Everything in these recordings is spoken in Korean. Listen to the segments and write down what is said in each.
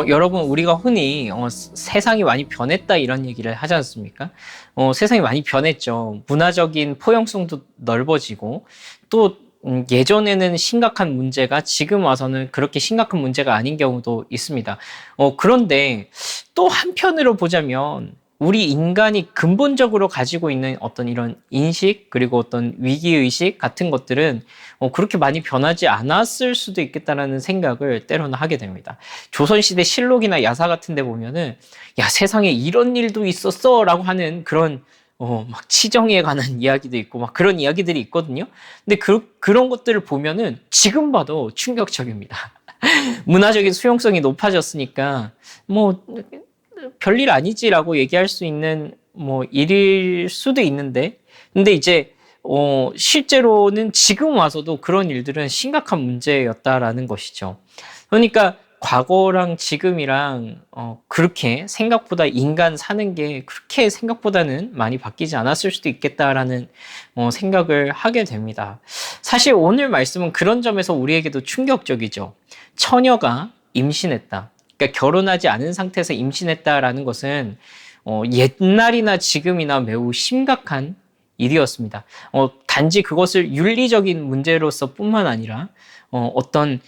여러분, 우리가 흔히 세상이 많이 변했다 이런 얘기를 하지 않습니까? 세상이 많이 변했죠. 문화적인 포용성도 넓어지고 또 예전에는 심각한 문제가 지금 와서는 그렇게 심각한 문제가 아닌 경우도 있습니다. 그런데 또 한편으로 보자면 우리 인간이 근본적으로 가지고 있는 어떤 이런 인식 그리고 어떤 위기의식 같은 것들은 그렇게 많이 변하지 않았을 수도 있겠다라는 생각을 때로는 하게 됩니다. 조선시대 실록이나 야사 같은 데 보면은 야, 세상에 이런 일도 있었어 라고 하는 그런 막 치정에 관한 이야기도 있고 막 그런 이야기들이 있거든요. 근데 그런 것들을 보면은 지금 봐도 충격적입니다. 문화적인 수용성이 높아졌으니까 뭐 별일 아니지라고 얘기할 수 있는 뭐 일일 수도 있는데, 근데 이제 실제로는 지금 와서도 그런 일들은 심각한 문제였다라는 것이죠. 그러니까 과거랑 지금이랑 그렇게 생각보다 인간 사는 게 그렇게 생각보다는 많이 바뀌지 않았을 수도 있겠다라는 생각을 하게 됩니다. 사실 오늘 말씀은 그런 점에서 우리에게도 충격적이죠. 처녀가 임신했다. 그러니까 결혼하지 않은 상태에서 임신했다라는 것은 옛날이나 지금이나 매우 심각한 일이었습니다. 단지 그것을 윤리적인 문제로서 뿐만 아니라 어떤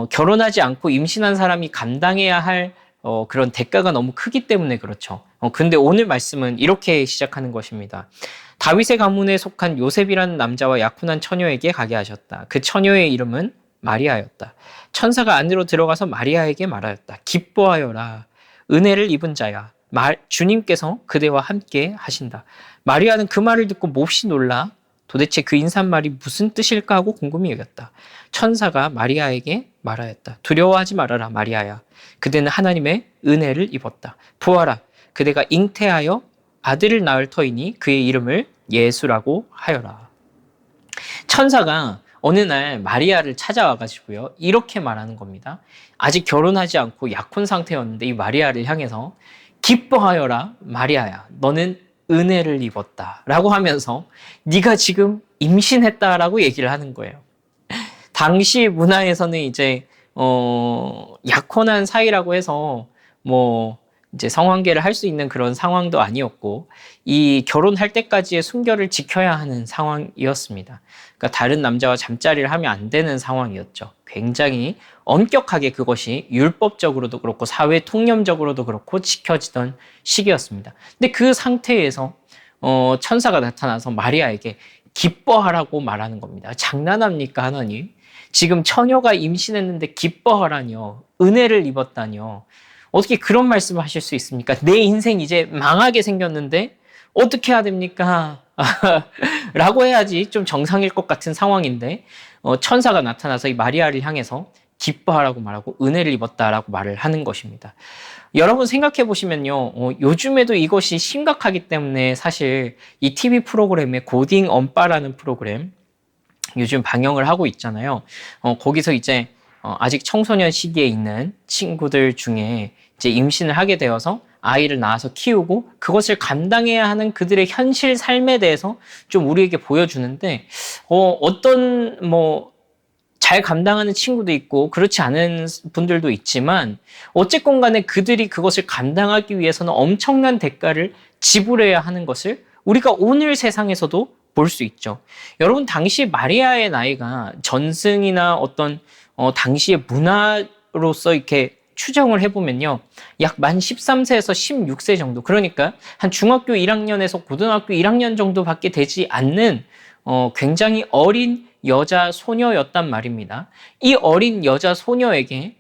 결혼하지 않고 임신한 사람이 감당해야 할 그런 대가가 너무 크기 때문에 그렇죠. 근데 오늘 말씀은 이렇게 시작하는 것입니다. 다윗의 가문에 속한 요셉이라는 남자와 약혼한 처녀에게 가게 하셨다. 그 처녀의 이름은 마리아였다. 천사가 안으로 들어가서 마리아에게 말하였다. 기뻐하여라. 은혜를 입은 자야. 주님께서 그대와 함께 하신다. 마리아는 그 말을 듣고 몹시 놀라 도대체 그 인사말이 무슨 뜻일까 하고 궁금히 여겼다. 천사가 마리아에게 말하였다. 두려워하지 말아라, 마리아야. 그대는 하나님의 은혜를 입었다. 보아라, 그대가 잉태하여 아들을 낳을 터이니 그의 이름을 예수라고 하여라. 천사가 어느 날 마리아를 찾아와가지고요, 이렇게 말하는 겁니다. 아직 결혼하지 않고 약혼 상태였는데 이 마리아를 향해서 기뻐하여라, 마리아야. 너는 은혜를 입었다 라고 하면서 네가 지금 임신했다라고 얘기를 하는 거예요. 당시 문화에서는 이제 약혼한 사이라고 해서 뭐 이제 성관계를 할 수 있는 그런 상황도 아니었고, 이 결혼할 때까지의 순결을 지켜야 하는 상황이었습니다. 그러니까 다른 남자와 잠자리를 하면 안 되는 상황이었죠. 굉장히 엄격하게 그것이 율법적으로도 그렇고 사회 통념적으로도 그렇고 지켜지던 시기였습니다. 근데 그 상태에서 천사가 나타나서 마리아에게 기뻐하라고 말하는 겁니다. 장난합니까, 하나님? 지금 처녀가 임신했는데 기뻐하라뇨. 은혜를 입었다뇨. 어떻게 그런 말씀을 하실 수 있습니까? 내 인생 이제 망하게 생겼는데 어떻게 해야 됩니까? 라고 해야지 좀 정상일 것 같은 상황인데 천사가 나타나서 이 마리아를 향해서 기뻐하라고 말하고 은혜를 입었다라고 말을 하는 것입니다. 여러분 생각해 보시면요, 요즘에도 이것이 심각하기 때문에 사실 이 TV 프로그램에 고딩 엄빠라는 프로그램 요즘 방영을 하고 있잖아요. 거기서 이제 아직 청소년 시기에 있는 친구들 중에 이제 임신을 하게 되어서 아이를 낳아서 키우고 그것을 감당해야 하는 그들의 현실 삶에 대해서 좀 우리에게 보여주는데, 어떤 잘 감당하는 친구도 있고 그렇지 않은 분들도 있지만 어쨌건 간에 그들이 그것을 감당하기 위해서는 엄청난 대가를 지불해야 하는 것을 우리가 오늘 세상에서도 볼 수 있죠. 여러분, 당시 마리아의 나이가 전승이나 어떤 당시의 문화로서 이렇게 추정을 해보면요, 약 만 13세에서 16세 정도, 그러니까 한 중학교 1학년에서 고등학교 1학년 정도밖에 되지 않는 굉장히 어린 여자 소녀였단 말입니다. 이 어린 여자 소녀에게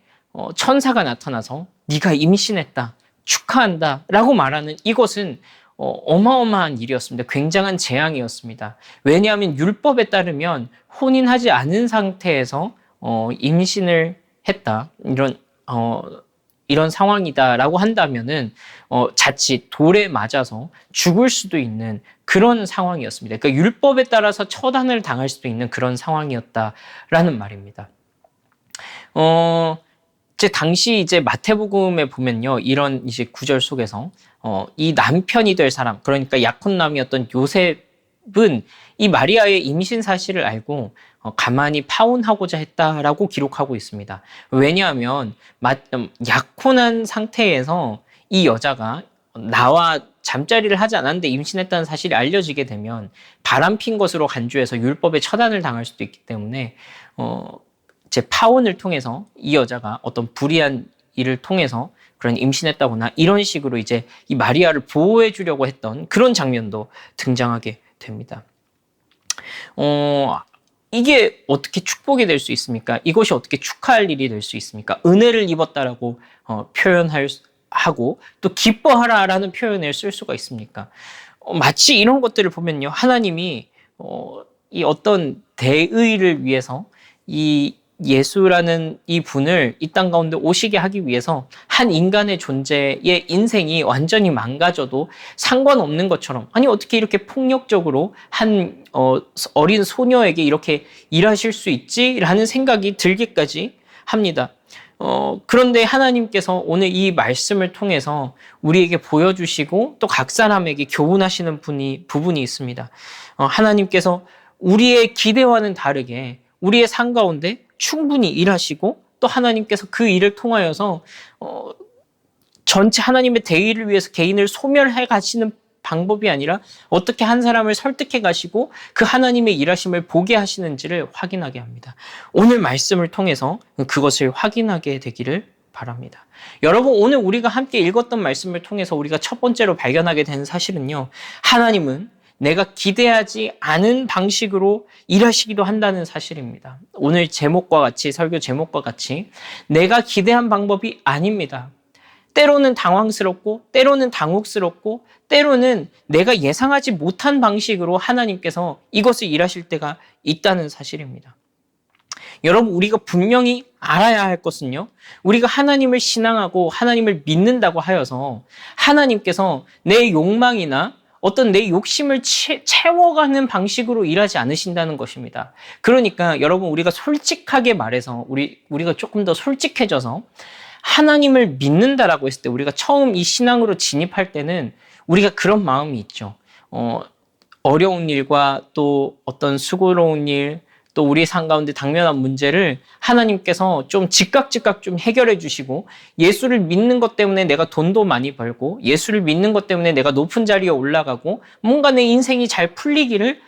천사가 나타나서 네가 임신했다, 축하한다 라고 말하는 이것은 어마어마한 일이었습니다. 굉장한 재앙이었습니다. 왜냐하면 율법에 따르면 혼인하지 않은 상태에서 임신을 했다, 이런 상황이다라고 한다면은 자칫 돌에 맞아서 죽을 수도 있는 그런 상황이었습니다. 그러니까 율법에 따라서 처단을 당할 수도 있는 그런 상황이었다라는 말입니다. 당시 이제 마태복음에 보면요, 이런 이제 구절 속에서 이 남편이 될 사람, 그러니까 약혼남이었던 요셉은 이 마리아의 임신 사실을 알고 가만히 파혼하고자 했다라고 기록하고 있습니다. 왜냐하면 약혼한 상태에서 이 여자가 나와 잠자리를 하지 않았는데 임신했다는 사실이 알려지게 되면 바람핀 것으로 간주해서 율법의 처단을 당할 수도 있기 때문에 제 파혼을 통해서 이 여자가 어떤 불의한 일을 통해서 그런 임신했다거나 이런 식으로 이제 이 마리아를 보호해 주려고 했던 그런 장면도 등장하게 됩니다. 이게 어떻게 축복이 될 수 있습니까? 이것이 어떻게 축하할 일이 될 수 있습니까? 은혜를 입었다라고 하고 또 기뻐하라라는 표현을 쓸 수가 있습니까? 마치 이런 것들을 보면요, 하나님이 이 어떤 대의를 위해서 이 예수라는 이 분을 이 땅 가운데 오시게 하기 위해서 한 인간의 존재의 인생이 완전히 망가져도 상관없는 것처럼, 아니 어떻게 이렇게 폭력적으로 한 어린 소녀에게 이렇게 일하실 수 있지라는 생각이 들기까지 합니다. 그런데 하나님께서 오늘 이 말씀을 통해서 우리에게 보여주시고 또 각 사람에게 교훈하시는 부분이 있습니다. 하나님께서 우리의 기대와는 다르게 우리의 삶 가운데 충분히 일하시고 또 하나님께서 그 일을 통하여서 전체 하나님의 대의를 위해서 개인을 소멸해 가시는 방법이 아니라 어떻게 한 사람을 설득해 가시고 그 하나님의 일하심을 보게 하시는지를 확인하게 합니다. 오늘 말씀을 통해서 그것을 확인하게 되기를 바랍니다. 여러분, 오늘 우리가 함께 읽었던 말씀을 통해서 우리가 첫 번째로 발견하게 되는 사실은요, 하나님은 내가 기대하지 않은 방식으로 일하시기도 한다는 사실입니다. 오늘 제목과 같이, 설교 제목과 같이 내가 기대한 방법이 아닙니다. 때로는 당황스럽고 때로는 당혹스럽고 때로는 내가 예상하지 못한 방식으로 하나님께서 이것을 일하실 때가 있다는 사실입니다. 여러분, 우리가 분명히 알아야 할 것은요, 우리가 하나님을 신앙하고 하나님을 믿는다고 하여서 하나님께서 내 욕망이나 어떤 내 욕심을 채워가는 방식으로 일하지 않으신다는 것입니다. 그러니까 여러분, 우리가 솔직하게 말해서 우리가 조금 더 솔직해져서 하나님을 믿는다라고 했을 때, 우리가 처음 이 신앙으로 진입할 때는 우리가 그런 마음이 있죠. 어려운 일과 또 어떤 수고로운 일, 또 우리 삶 가운데 당면한 문제를 하나님께서 좀 즉각 좀 해결해 주시고, 예수를 믿는 것 때문에 내가 돈도 많이 벌고, 예수를 믿는 것 때문에 내가 높은 자리에 올라가고, 뭔가 내 인생이 잘 풀리기를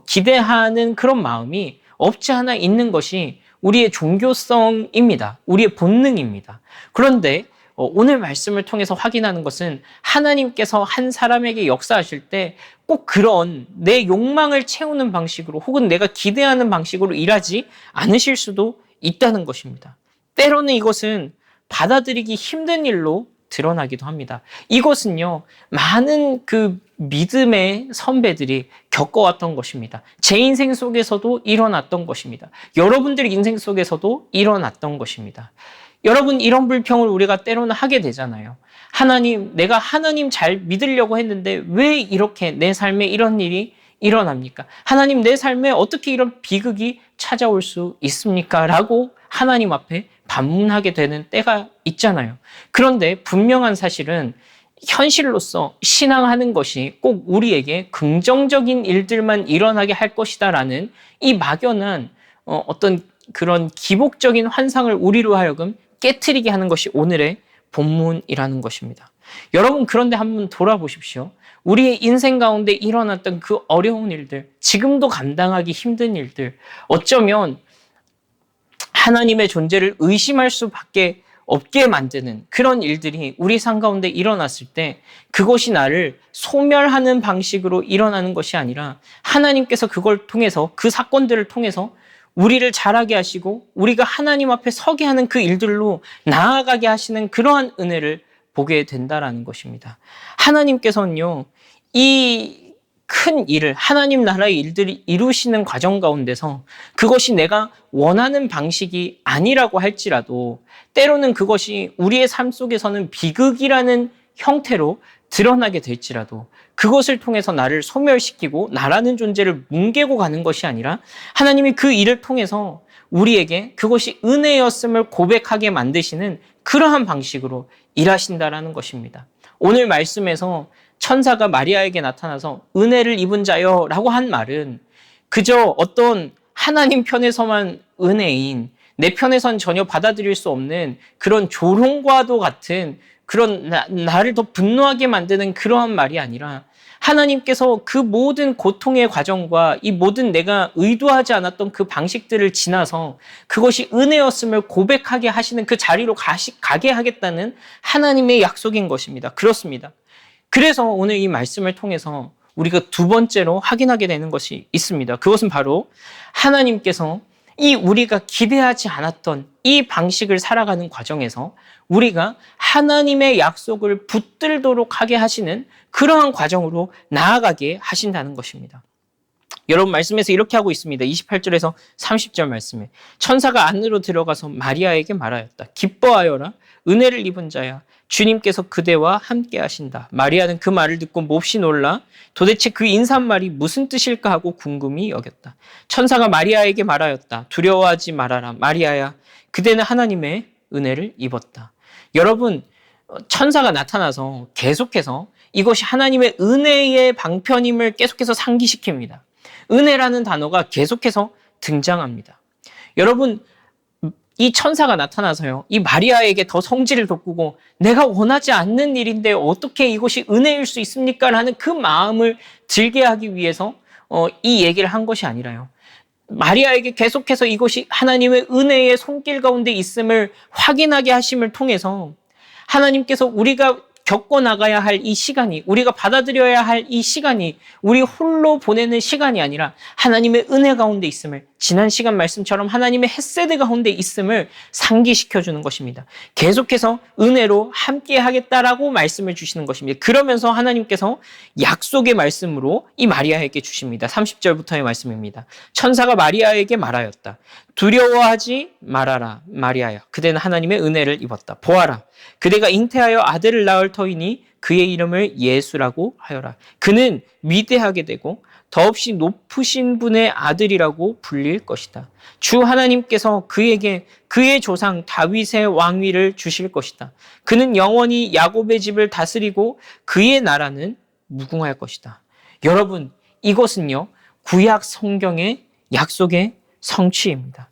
기대하는 그런 마음이 없지 않아 있는 것이 우리의 종교성입니다. 우리의 본능입니다. 그런데 오늘 말씀을 통해서 확인하는 것은 하나님께서 한 사람에게 역사하실 때 꼭 그런 내 욕망을 채우는 방식으로 혹은 내가 기대하는 방식으로 일하지 않으실 수도 있다는 것입니다. 때로는 이것은 받아들이기 힘든 일로 드러나기도 합니다. 이것은요, 많은 그 믿음의 선배들이 겪어왔던 것입니다. 제 인생 속에서도 일어났던 것입니다. 여러분들 인생 속에서도 일어났던 것입니다. 여러분, 이런 불평을 우리가 때로는 하게 되잖아요. 하나님, 내가 하나님 잘 믿으려고 했는데 왜 이렇게 내 삶에 이런 일이 일어납니까? 하나님, 내 삶에 어떻게 이런 비극이 찾아올 수 있습니까? 라고 하나님 앞에 반문하게 되는 때가 있잖아요. 그런데 분명한 사실은 현실로서 신앙하는 것이 꼭 우리에게 긍정적인 일들만 일어나게 할 것이다라는 이 막연한 어떤 그런 기복적인 환상을 우리로 하여금 깨트리게 하는 것이 오늘의 본문이라는 것입니다. 여러분, 그런데 한번 돌아보십시오. 우리의 인생 가운데 일어났던 그 어려운 일들, 지금도 감당하기 힘든 일들, 어쩌면 하나님의 존재를 의심할 수밖에 없게 만드는 그런 일들이 우리 삶 가운데 일어났을 때 그것이 나를 소멸하는 방식으로 일어나는 것이 아니라 하나님께서 그걸 통해서, 그 사건들을 통해서 우리를 자라게 하시고 우리가 하나님 앞에 서게 하는 그 일들로 나아가게 하시는 그러한 은혜를 보게 된다라는 것입니다. 하나님께서는요, 이 큰 일을, 하나님 나라의 일들을 이루시는 과정 가운데서 그것이 내가 원하는 방식이 아니라고 할지라도 때로는 그것이 우리의 삶 속에서는 비극이라는 형태로 드러나게 될지라도 그것을 통해서 나를 소멸시키고 나라는 존재를 뭉개고 가는 것이 아니라 하나님이 그 일을 통해서 우리에게 그것이 은혜였음을 고백하게 만드시는 그러한 방식으로 일하신다라는 것입니다. 오늘 말씀에서 천사가 마리아에게 나타나서 은혜를 입은 자여 라고 한 말은 그저 어떤 하나님 편에서만 은혜인, 내 편에선 전혀 받아들일 수 없는 그런 조롱과도 같은 그런 나를 더 분노하게 만드는 그러한 말이 아니라 하나님께서 그 모든 고통의 과정과 이 모든 내가 의도하지 않았던 그 방식들을 지나서 그것이 은혜였음을 고백하게 하시는 그 자리로 가게 하겠다는 하나님의 약속인 것입니다. 그렇습니다. 그래서 오늘 이 말씀을 통해서 우리가 두 번째로 확인하게 되는 것이 있습니다. 그것은 바로 하나님께서 이 우리가 기대하지 않았던 이 방식을 살아가는 과정에서 우리가 하나님의 약속을 붙들도록 하게 하시는 그러한 과정으로 나아가게 하신다는 것입니다. 여러분 말씀에서 이렇게 하고 있습니다. 28절에서 30절 말씀에 천사가 안으로 들어가서 마리아에게 말하였다. 기뻐하여라. 은혜를 입은 자야. 주님께서 그대와 함께 하신다. 마리아는 그 말을 듣고 몹시 놀라 도대체 그 인사말이 무슨 뜻일까 하고 궁금히 여겼다. 천사가 마리아에게 말하였다. 두려워하지 말아라. 마리아야. 그대는 하나님의 은혜를 입었다. 여러분, 천사가 나타나서 계속해서 이것이 하나님의 은혜의 방편임을 계속해서 상기시킵니다. 은혜라는 단어가 계속해서 등장합니다. 여러분, 이 천사가 나타나서요, 이 마리아에게 더 성질을 돋구고 내가 원하지 않는 일인데 어떻게 이것이 은혜일 수 있습니까? 라는 그 마음을 들게 하기 위해서 이 얘기를 한 것이 아니라요. 마리아에게 계속해서 이것이 하나님의 은혜의 손길 가운데 있음을 확인하게 하심을 통해서 하나님께서 우리가 겪어나가야 할 이 시간이, 우리가 받아들여야 할 이 시간이 우리 홀로 보내는 시간이 아니라 하나님의 은혜 가운데 있음을, 지난 시간 말씀처럼 하나님의 헷세드 가운데 있음을 상기시켜주는 것입니다. 계속해서 은혜로 함께 하겠다라고 말씀을 주시는 것입니다. 그러면서 하나님께서 약속의 말씀으로 이 마리아에게 주십니다. 30절부터의 말씀입니다. 천사가 마리아에게 말하였다. 두려워하지 말아라. 마리아야. 그대는 하나님의 은혜를 입었다. 보아라. 그대가 잉태하여 아들을 낳을 터이니 그의 이름을 예수라고 하여라. 그는 위대하게 되고 더없이 높으신 분의 아들이라고 불릴 것이다. 주 하나님께서 그에게 그의 조상 다윗의 왕위를 주실 것이다. 그는 영원히 야곱의 집을 다스리고 그의 나라는 무궁할 것이다. 여러분, 이것은요, 구약 성경의 약속의 성취입니다.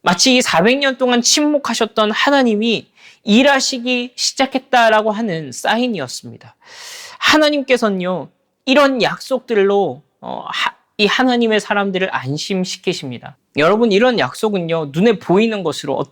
마치 이 400년 동안 침묵하셨던 하나님이 일하시기 시작했다라고 하는 사인이었습니다. 하나님께서는요, 이런 약속들로 이 하나님의 사람들을 안심시키십니다. 여러분, 이런 약속은요, 눈에 보이는 것으로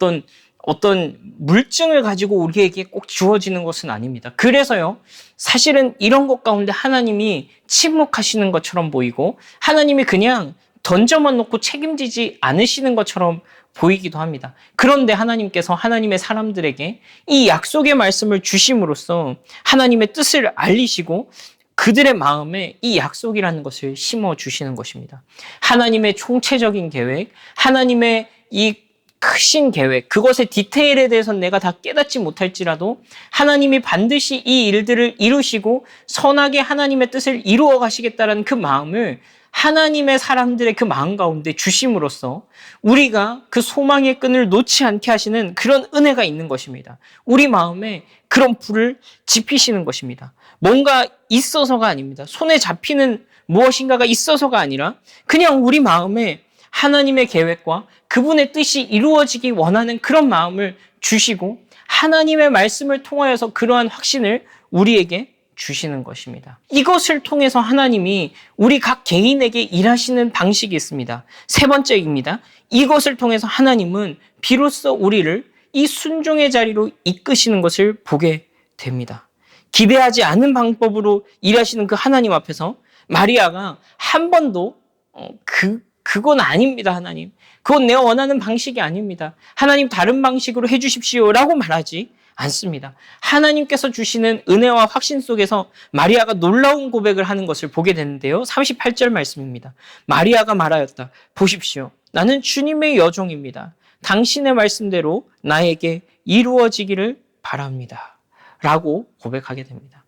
어떤 물증을 가지고 우리에게 꼭 주어지는 것은 아닙니다. 그래서요, 사실은 이런 것 가운데 하나님이 침묵하시는 것처럼 보이고 하나님이 그냥 던져만 놓고 책임지지 않으시는 것처럼 보이기도 합니다. 그런데 하나님께서 하나님의 사람들에게 이 약속의 말씀을 주심으로써 하나님의 뜻을 알리시고 그들의 마음에 이 약속이라는 것을 심어주시는 것입니다. 하나님의 총체적인 계획, 하나님의 이 크신 계획, 그것의 디테일에 대해서는 내가 다 깨닫지 못할지라도 하나님이 반드시 이 일들을 이루시고 선하게 하나님의 뜻을 이루어 가시겠다는 그 마음을 하나님의 사람들의 그 마음 가운데 주심으로써 우리가 그 소망의 끈을 놓지 않게 하시는 그런 은혜가 있는 것입니다. 우리 마음에 그런 불을 지피시는 것입니다. 뭔가 있어서가 아닙니다. 손에 잡히는 무엇인가가 있어서가 아니라 그냥 우리 마음에 하나님의 계획과 그분의 뜻이 이루어지기 원하는 그런 마음을 주시고 하나님의 말씀을 통하여서 그러한 확신을 우리에게 주시는 것입니다. 이것을 통해서 하나님이 우리 각 개인에게 일하시는 방식이 있습니다. 세 번째입니다. 이것을 통해서 하나님은 비로소 우리를 이 순종의 자리로 이끄시는 것을 보게 됩니다. 기대하지 않은 방법으로 일하시는 그 하나님 앞에서 마리아가 한 번도 그건 아닙니다, 하나님. 그건 내가 원하는 방식이 아닙니다. 하나님 다른 방식으로 해주십시오라고 말하지 않습니다. 하나님께서 주시는 은혜와 확신 속에서 마리아가 놀라운 고백을 하는 것을 보게 되는데요. 38절 말씀입니다. 마리아가 말하였다. 보십시오. 나는 주님의 여종입니다. 당신의 말씀대로 나에게 이루어지기를 바랍니다. 라고 고백하게 됩니다.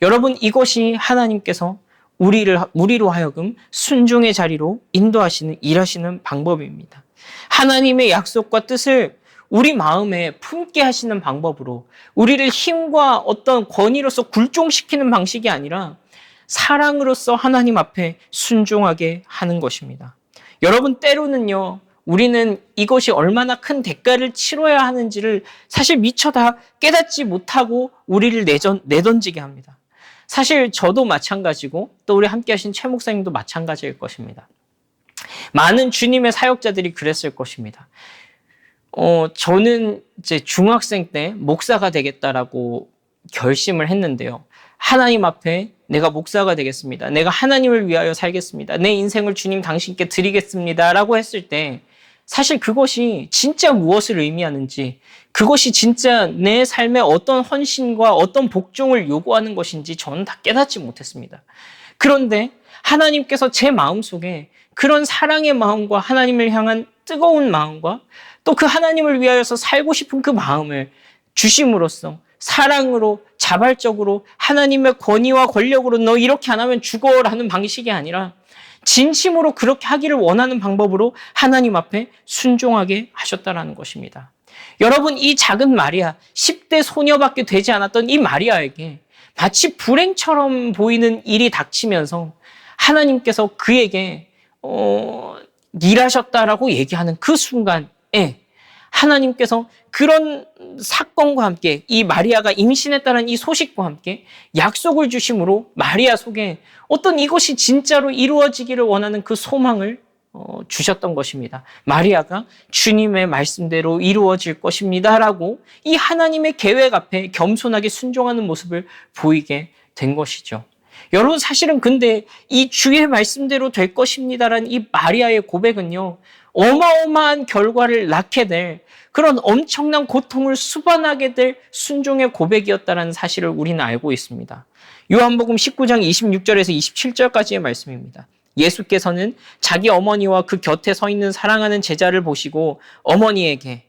여러분, 이것이 하나님께서 우리로 하여금 순종의 자리로 인도하시는, 일하시는 방법입니다. 하나님의 약속과 뜻을 우리 마음에 품게 하시는 방법으로 우리를 힘과 어떤 권위로서 굴종시키는 방식이 아니라 사랑으로서 하나님 앞에 순종하게 하는 것입니다. 여러분, 때로는요, 우리는 이것이 얼마나 큰 대가를 치러야 하는지를 사실 미처 다 깨닫지 못하고 우리를 내던지게 합니다. 사실 저도 마찬가지고 또 우리 함께 하신 최 목사님도 마찬가지일 것입니다. 많은 주님의 사역자들이 그랬을 것입니다. 저는 이제 중학생 때 목사가 되겠다라고 결심을 했는데요. 하나님 앞에 내가 목사가 되겠습니다. 내가 하나님을 위하여 살겠습니다. 내 인생을 주님 당신께 드리겠습니다. 라고 했을 때 사실 그것이 진짜 무엇을 의미하는지, 그것이 진짜 내 삶에 어떤 헌신과 어떤 복종을 요구하는 것인지 저는 다 깨닫지 못했습니다. 그런데 하나님께서 제 마음속에 그런 사랑의 마음과 하나님을 향한 뜨거운 마음과 또 그 하나님을 위하여서 살고 싶은 그 마음을 주심으로써 사랑으로 자발적으로 하나님의 권위와 권력으로 너 이렇게 안 하면 죽어라는 방식이 아니라 진심으로 그렇게 하기를 원하는 방법으로 하나님 앞에 순종하게 하셨다라는 것입니다. 여러분, 이 작은 마리아, 10대 소녀밖에 되지 않았던 이 마리아에게 마치 불행처럼 보이는 일이 닥치면서 하나님께서 그에게 일하셨다라고 얘기하는 그 순간에 하나님께서 그런 사건과 함께 이 마리아가 임신했다는 이 소식과 함께 약속을 주심으로 마리아 속에 어떤 이것이 진짜로 이루어지기를 원하는 그 소망을 주셨던 것입니다. 마리아가 주님의 말씀대로 이루어질 것입니다라고 이 하나님의 계획 앞에 겸손하게 순종하는 모습을 보이게 된 것이죠. 여러분, 사실은 근데 이 주의 말씀대로 될 것입니다라는 이 마리아의 고백은요, 어마어마한 결과를 낳게 될 그런 엄청난 고통을 수반하게 될 순종의 고백이었다는 사실을 우리는 알고 있습니다. 요한복음 19장 26절에서 27절까지의 말씀입니다. 예수께서는 자기 어머니와 그 곁에 서 있는 사랑하는 제자를 보시고 어머니에게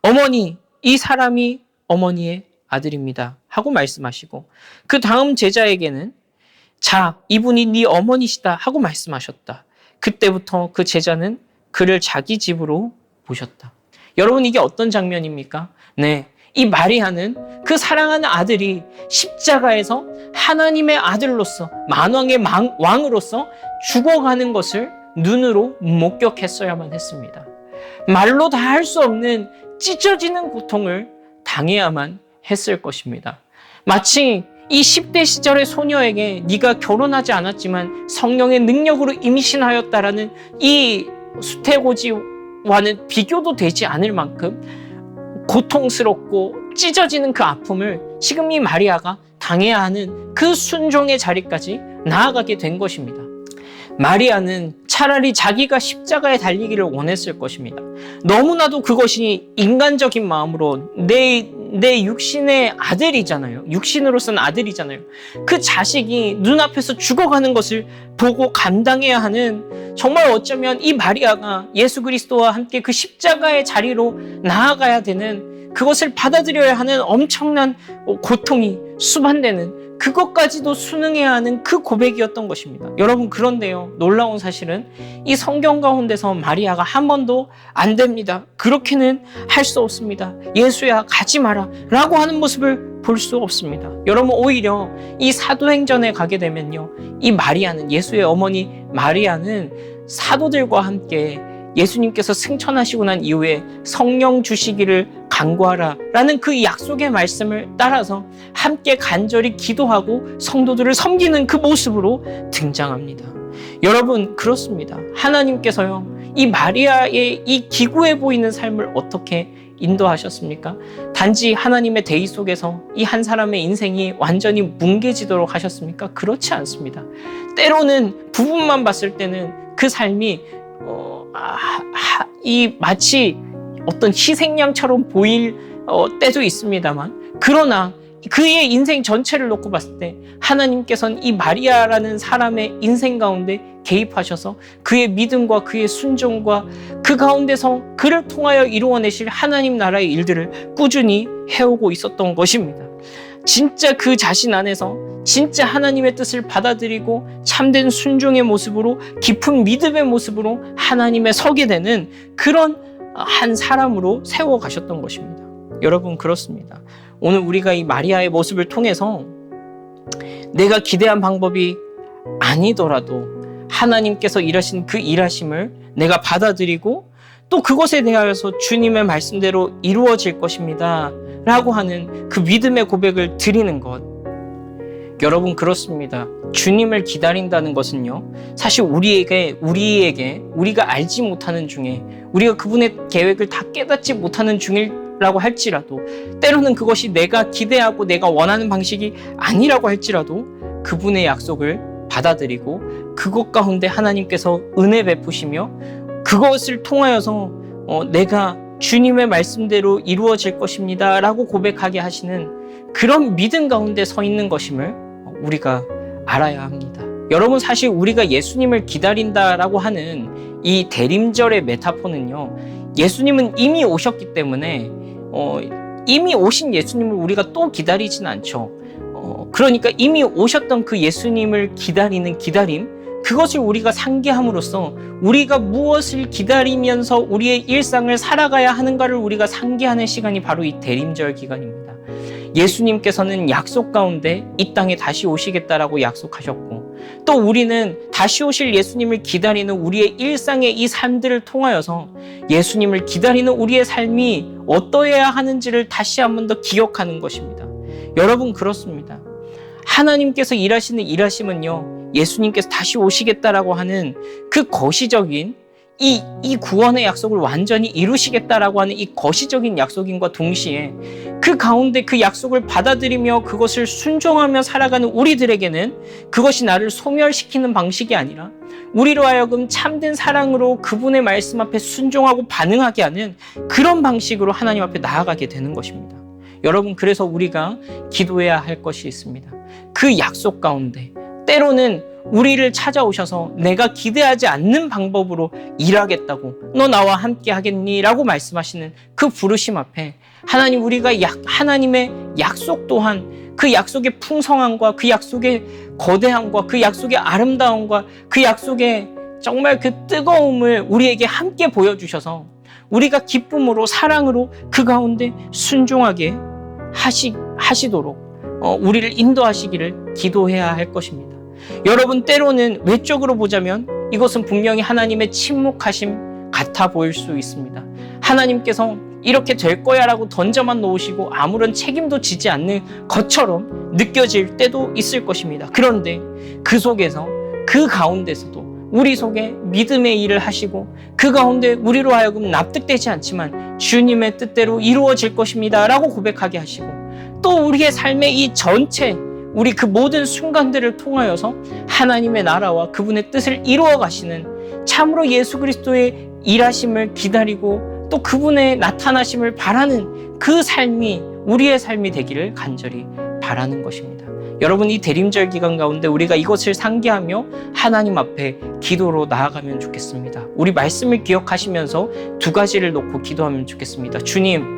어머니, 이 사람이 어머니의 아들입니다 하고 말씀하시고 그 다음 제자에게는 자, 이분이 네 어머니시다 하고 말씀하셨다. 그때부터 그 제자는 그를 자기 집으로 모셨다. 여러분, 이게 어떤 장면입니까? 네, 이 마리아는 그 사랑하는 아들이 십자가에서 하나님의 아들로서 만왕의 왕으로서 죽어가는 것을 눈으로 목격했어야만 했습니다. 말로 다 할 수 없는 찢어지는 고통을 당해야만 했을 것입니다. 마치 이 10대 시절의 소녀에게 네가 결혼하지 않았지만 성령의 능력으로 임신하였다라는 이 수태고지와는 비교도 되지 않을 만큼 고통스럽고 찢어지는 그 아픔을 지금 이 마리아가 당해야 하는 그 순종의 자리까지 나아가게 된 것입니다. 마리아는 차라리 자기가 십자가에 달리기를 원했을 것입니다. 너무나도 그것이 인간적인 마음으로 내 육신의 아들이잖아요. 육신으로서는 아들이잖아요. 그 자식이 눈앞에서 죽어가는 것을 보고 감당해야 하는, 정말 어쩌면 이 마리아가 예수 그리스도와 함께 그 십자가의 자리로 나아가야 되는, 그것을 받아들여야 하는 엄청난 고통이 수반되는, 그것까지도 순응해야 하는 그 고백이었던 것입니다. 여러분, 그런데요, 놀라운 사실은 이 성경 가운데서 마리아가 한 번도 안 됩니다, 그렇게는 할 수 없습니다, 예수야 가지 마라 라고 하는 모습을 볼 수 없습니다. 여러분, 오히려 이 사도행전에 가게 되면요, 이 마리아는, 예수의 어머니 마리아는 사도들과 함께 예수님께서 승천하시고 난 이후에 성령 주시기를 간구하라 라는 그 약속의 말씀을 따라서 함께 간절히 기도하고 성도들을 섬기는 그 모습으로 등장합니다. 여러분, 그렇습니다. 하나님께서요, 이 마리아의 이 기구해 보이는 삶을 어떻게 인도하셨습니까? 단지 하나님의 대의 속에서 이 한 사람의 인생이 완전히 뭉개지도록 하셨습니까? 그렇지 않습니다. 때로는 부분만 봤을 때는 그 삶이 마치 어떤 희생양처럼 보일 때도 있습니다만, 그러나 그의 인생 전체를 놓고 봤을 때 하나님께서는 이 마리아라는 사람의 인생 가운데 개입하셔서 그의 믿음과 그의 순종과 그 가운데서 그를 통하여 이루어내실 하나님 나라의 일들을 꾸준히 해오고 있었던 것입니다. 진짜 그 자신 안에서 진짜 하나님의 뜻을 받아들이고 참된 순종의 모습으로, 깊은 믿음의 모습으로 하나님의 서게 되는 그런 한 사람으로 세워가셨던 것입니다. 여러분, 그렇습니다. 오늘 우리가 이 마리아의 모습을 통해서 내가 기대한 방법이 아니더라도 하나님께서 일하신 그 일하심을 내가 받아들이고 또 그것에 대하여서 주님의 말씀대로 이루어질 것입니다 라고 하는 그 믿음의 고백을 드리는 것. 여러분, 그렇습니다. 주님을 기다린다는 것은요, 사실 우리가 알지 못하는 중에, 우리가 그분의 계획을 다 깨닫지 못하는 중이라고 할지라도, 때로는 그것이 내가 기대하고 내가 원하는 방식이 아니라고 할지라도 그분의 약속을 받아들이고 그것 가운데 하나님께서 은혜 베푸시며 그것을 통하여서 내가 주님의 말씀대로 이루어질 것입니다 라고 고백하게 하시는 그런 믿음 가운데 서 있는 것임을 우리가 알아야 합니다. 여러분, 사실 우리가 예수님을 기다린다라고 하는 이 대림절의 메타포는요, 예수님은 이미 오셨기 때문에 이미 오신 예수님을 우리가 또 기다리진 않죠. 그러니까 이미 오셨던 그 예수님을 기다리는 기다림, 그것을 우리가 상기함으로써 우리가 무엇을 기다리면서 우리의 일상을 살아가야 하는가를 우리가 상기하는 시간이 바로 이 대림절 기간입니다. 예수님께서는 약속 가운데 이 땅에 다시 오시겠다라고 약속하셨고, 또 우리는 다시 오실 예수님을 기다리는 우리의 일상의 이 삶들을 통하여서 예수님을 기다리는 우리의 삶이 어떠해야 하는지를 다시 한 번 더 기억하는 것입니다. 여러분, 그렇습니다. 하나님께서 일하시는 일하심은요, 예수님께서 다시 오시겠다라고 하는 그 거시적인 이 구원의 약속을 완전히 이루시겠다라고 하는 이 거시적인 약속인과 동시에 그 가운데 그 약속을 받아들이며 그것을 순종하며 살아가는 우리들에게는 그것이 나를 소멸시키는 방식이 아니라 우리로 하여금 참된 사랑으로 그분의 말씀 앞에 순종하고 반응하게 하는 그런 방식으로 하나님 앞에 나아가게 되는 것입니다. 여러분, 그래서 우리가 기도해야 할 것이 있습니다. 그 약속 가운데 때로는 우리를 찾아오셔서 내가 기대하지 않는 방법으로 일하겠다고, 너 나와 함께 하겠니? 라고 말씀하시는 그 부르심 앞에 하나님, 우리가 하나님의 약속 또한 그 약속의 풍성함과 그 약속의 거대함과 그 약속의 아름다움과 그 약속의 정말 그 뜨거움을 우리에게 함께 보여주셔서 우리가 기쁨으로 사랑으로 그 가운데 순종하게 하시도록 우리를 인도하시기를 기도해야 할 것입니다. 여러분, 때로는 외적으로 보자면 이것은 분명히 하나님의 침묵하심 같아 보일 수 있습니다. 하나님께서 이렇게 될 거야 라고 던져만 놓으시고 아무런 책임도 지지 않는 것처럼 느껴질 때도 있을 것입니다. 그런데 그 속에서, 그 가운데서도 우리 속에 믿음의 일을 하시고 그 가운데 우리로 하여금 납득되지 않지만 주님의 뜻대로 이루어질 것입니다 라고 고백하게 하시고, 또 우리의 삶의 이 전체, 우리 그 모든 순간들을 통하여서 하나님의 나라와 그분의 뜻을 이루어 가시는, 참으로 예수 그리스도의 일하심을 기다리고 또 그분의 나타나심을 바라는 그 삶이 우리의 삶이 되기를 간절히 바라는 것입니다. 여러분, 이 대림절 기간 가운데 우리가 이것을 상기하며 하나님 앞에 기도로 나아가면 좋겠습니다. 우리 말씀을 기억하시면서 두 가지를 놓고 기도하면 좋겠습니다. 주님,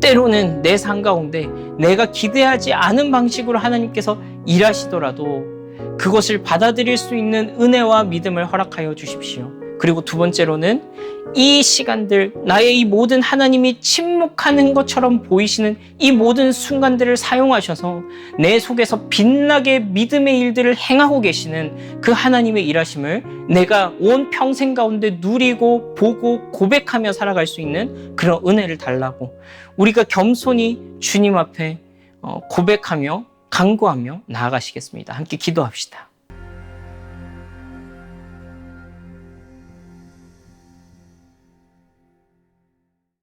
때로는 내 삶 가운데 내가 기대하지 않은 방식으로 하나님께서 일하시더라도 그것을 받아들일 수 있는 은혜와 믿음을 허락하여 주십시오. 그리고 두 번째로는 이 시간들, 나의 이 모든 하나님이 침묵하는 것처럼 보이시는 이 모든 순간들을 사용하셔서 내 속에서 빛나게 믿음의 일들을 행하고 계시는 그 하나님의 일하심을 내가 온 평생 가운데 누리고 보고 고백하며 살아갈 수 있는 그런 은혜를 달라고 우리가 겸손히 주님 앞에 고백하며 간구하며 나아가시겠습니다. 함께 기도합시다.